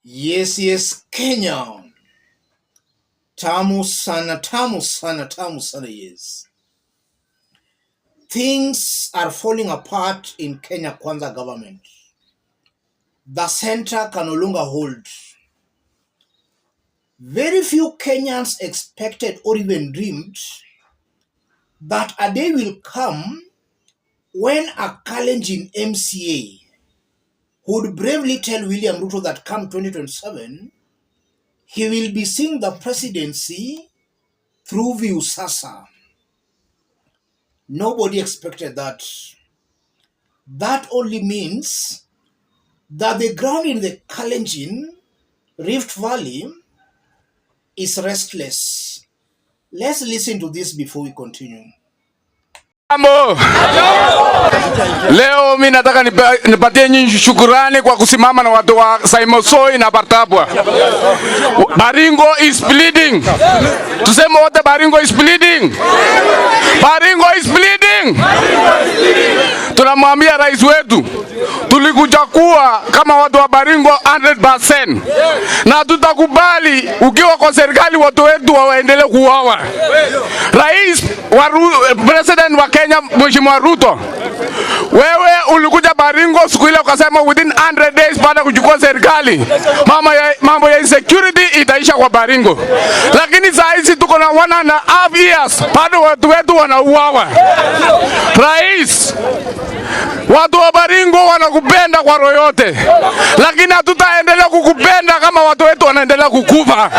Yes, Kenya. Tamu sana, yes. Things are falling apart in Kenya Kwanza government. The center can no longer hold. Very few Kenyans expected or even dreamed that a day will come when a Kalenjin MCA would bravely tell William Ruto that come 2027, he will be seeing the presidency through VIUSASA. Nobody expected that. That only means that the ground in the Kalenjin Rift Valley is restless. Let's listen to this before we continue. Leo mimi nataka nipatie nyinyi shukrani kwa kusimama na watu wa Saimosoi na Bartabwa. Baringo is bleeding. Tuseme wote Baringo is bleeding. Baringo is bleeding. Tunamwambia rais wetu tulikuja kuwa kama watu wa Baringo 100%. Na tutakubali ukiwa kwa serikali watu wetu waendelee kuuawa. Rais wa president wa Kenya Mheshimiwa Ruto, wewe ulikuja Baringo siku ile ukasema within 100 days baada kuchukua serikali mambo ya insecurity itaisha kwa Baringo. Lakini saa hizi tuko na 1.5 years bado watu wetu wanauawa. Rais, watu wa Baringo wanakupenda kwa roho yote, lakini hatutaendelea kukupenda kama watu wetu wanaendelea kukufa.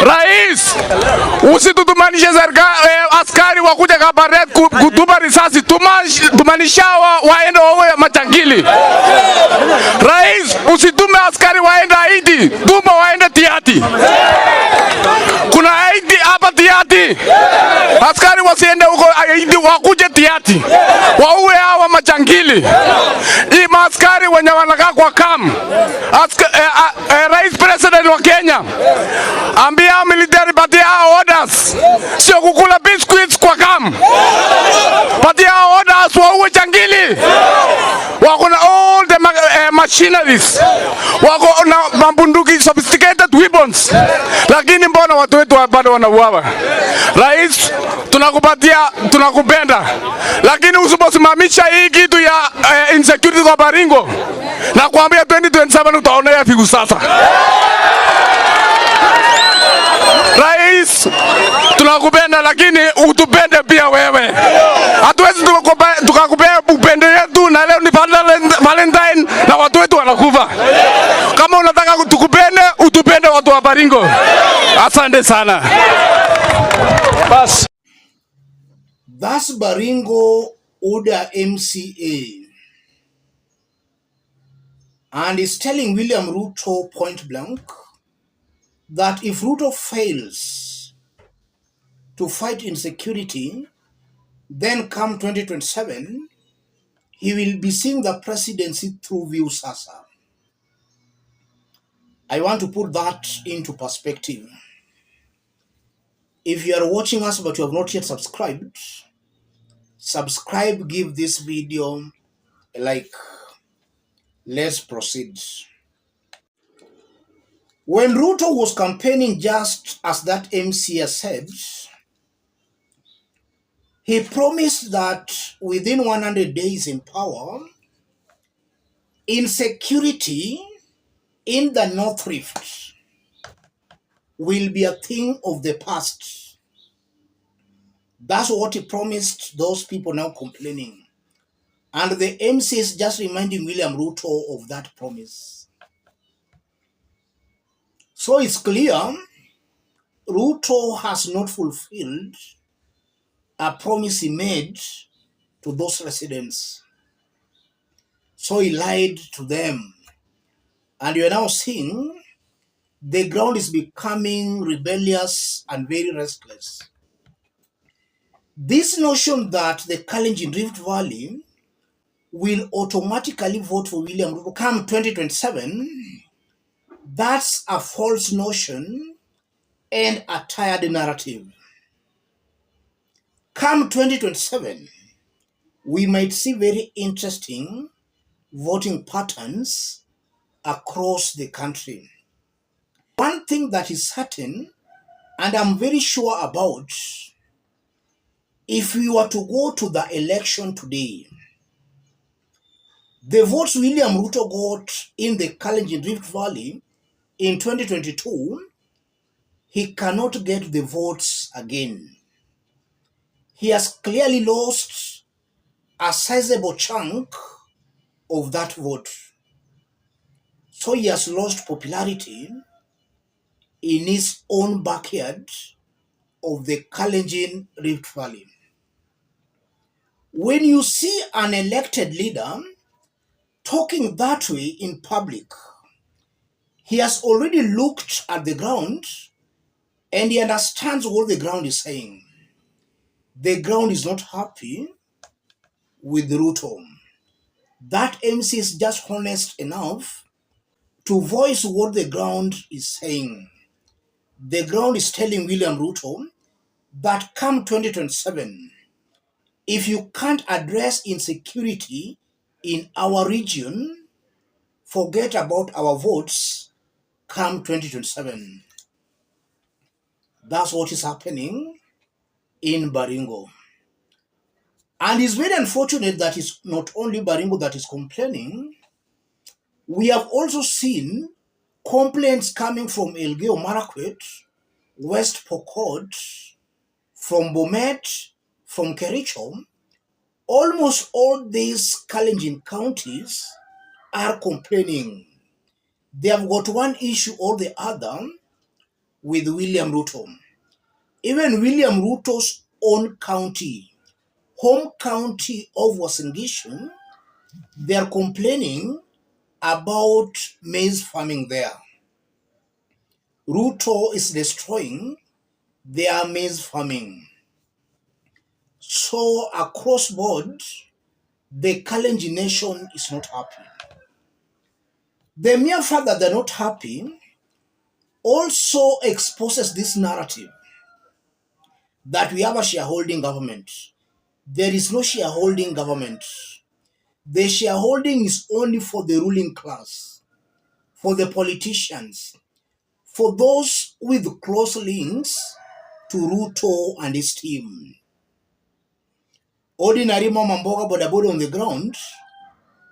Rais, usitutumanishe askari wakuja Kabaret kutupa risasi, tumanishawa waende wawe machangili. Rais, usitume askari waende Haiti, tuma waende Tiati. Kuna Haiti hapa Tiati. Askari wasiende huko Haiti, wakuje Tiati. Waue hawa machangili. Hii maaskari wenye wanakaa kwa kam. Rais president wa Kenya, ambia military patia orders, sio kukula biscuits kwa kam. Patia orders waue changili. Wako na all the machineries. Wako na mabunduki, sophisticated weapons. Lakini mbona watu wetu bado wanauawa? Rais, tunakupatia, tunakupenda. Lakini usiposimamisha hii kitu ya insecurity kwa Baringo, na kuambia 2027 utaonea VIUSASA. Rais, tunakupenda lakini utupende pia wewe. Hatuwezi tukakupea upendo yetu na leo ni Valentine na watu wetu wanakufa. Kama unataka tukupende, utupende watu wa Baringo. Asante sana. Bas. That's Baringo Oda MCA. And is telling William Ruto point blank that if Ruto fails to fight insecurity, then come 2027, he will be seeing the presidency through VIUSASA. I want to put that into perspective. If you are watching us but you have not yet subscribed, subscribe, give this video a like. Let's proceed. When Ruto was campaigning, just as that MCA said, he promised that within 100 days in power, insecurity in the North Rift will be a thing of the past. That's what he promised those people now complaining. And the MC is just reminding William Ruto of that promise. So it's clear Ruto has not fulfilled a promise he made to those residents. So he lied to them. And you are now seeing the ground is becoming rebellious and very restless. This notion that the Kalenjin Rift Valley will automatically vote for William Ruto come 2027, that's a false notion and a tired narrative. Come 2027, we might see very interesting voting patterns across the country. One thing that is certain, and I'm very sure about, if we were to go to the election today, the votes William Ruto got in the Kalenjin Rift Valley in 2022, he cannot get the votes again. He has clearly lost a sizable chunk of that vote. So he has lost popularity in his own backyard of the Kalenjin Rift Valley. When you see an elected leader talking that way in public, he has already looked at the ground and he understands what the ground is saying. The ground is not happy with Ruto. That MC is just honest enough to voice what the ground is saying. The ground is telling William Ruto that come 2027, if you can't address insecurity in our region, forget about our votes come 2027. That's what is happening in Baringo. And it's very unfortunate that it's not only Baringo that is complaining. We have also seen complaints coming from Elgeyo Marakwet, West Pokot, from Bomet, from Kericho. Almost all these Kalenjin counties are complaining. They have got one issue or the other with William Ruto. Even William Ruto's own county, home county of Uasin Gishu, they are complaining about maize farming there. Ruto is destroying their maize farming. So across board, the Kalenjin nation is not happy. The mere fact that they're not happy also exposes this narrative that we have a shareholding government. There is no shareholding government. The shareholding is only for the ruling class, for the politicians, for those with close links to Ruto and his team. Ordinary mama mboga bodaboda on the ground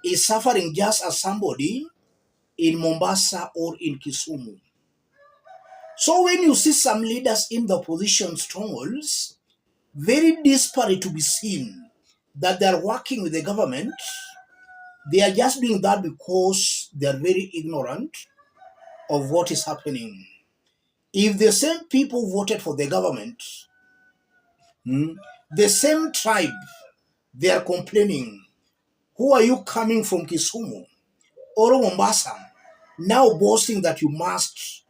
is suffering just as somebody in Mombasa or in Kisumu. So when you see some leaders in the opposition strongholds, very disparate to be seen that they are working with the government, they are just doing that because they are very ignorant of what is happening. If the same people voted for the government, the same tribe, they are complaining, who are you coming from Kisumu or Mombasa, now boasting that you must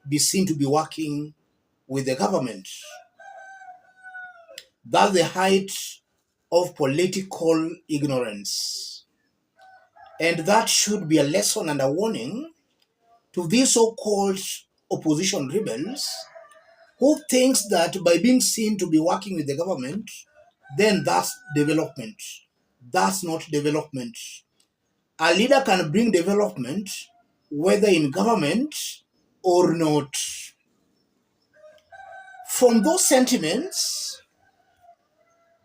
be seen to be working with the government? That's the height of political ignorance. And that should be a lesson and a warning to these so-called opposition rebels who thinks that by being seen to be working with the government, then that's development. That's not development. A leader can bring development whether in government or not. From those sentiments,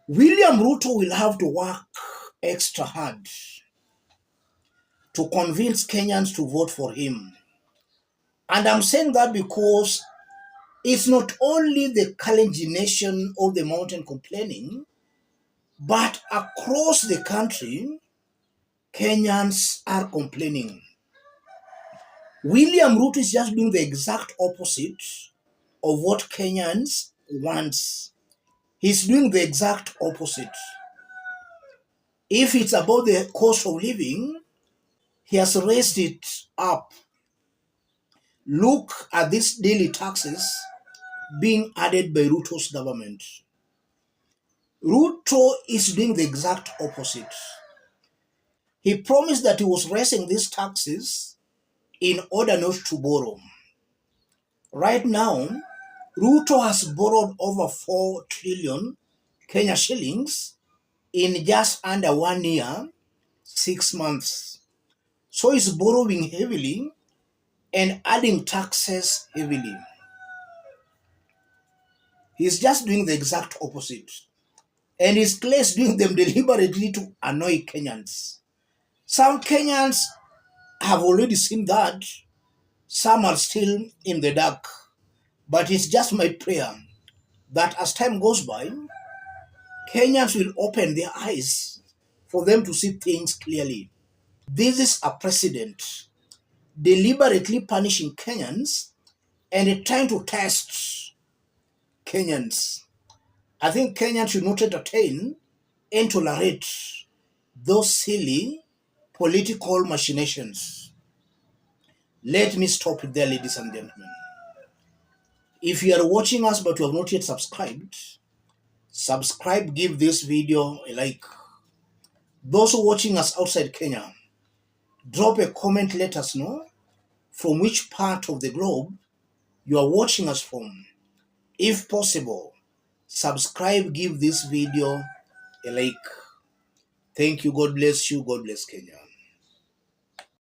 William Ruto will have to work extra hard to convince Kenyans to vote for him. And I'm saying that because it's not only the Kalenjin nation or the mountain complaining, but across the country, Kenyans are complaining. William Ruto is just doing the exact opposite of what Kenyans want. He's doing the exact opposite. If it's about the cost of living, he has raised it up. Look at these daily taxes being added by Ruto's government. Ruto is doing the exact opposite. He promised that he was raising these taxes in order not to borrow. Right now, Ruto has borrowed over 4 trillion Kenya shillings in just under 1 year, 6 months. So he's borrowing heavily and adding taxes heavily. He's just doing the exact opposite. And he's clearly doing them deliberately to annoy Kenyans. Some Kenyans have already seen that. Some are still in the dark. But it's just my prayer that as time goes by, Kenyans will open their eyes for them to see things clearly. This is a president deliberately punishing Kenyans and trying to test Kenyans. I think Kenyans should not entertain and tolerate those silly political machinations. Let me stop it there, ladies and gentlemen. If you are watching us but you have not yet subscribed, subscribe, give this video a like. Those who are watching us outside Kenya, drop a comment, let us know from which part of the globe you are watching us from. If possible, subscribe, give this video a like. Thank you. God bless you. God bless Kenya.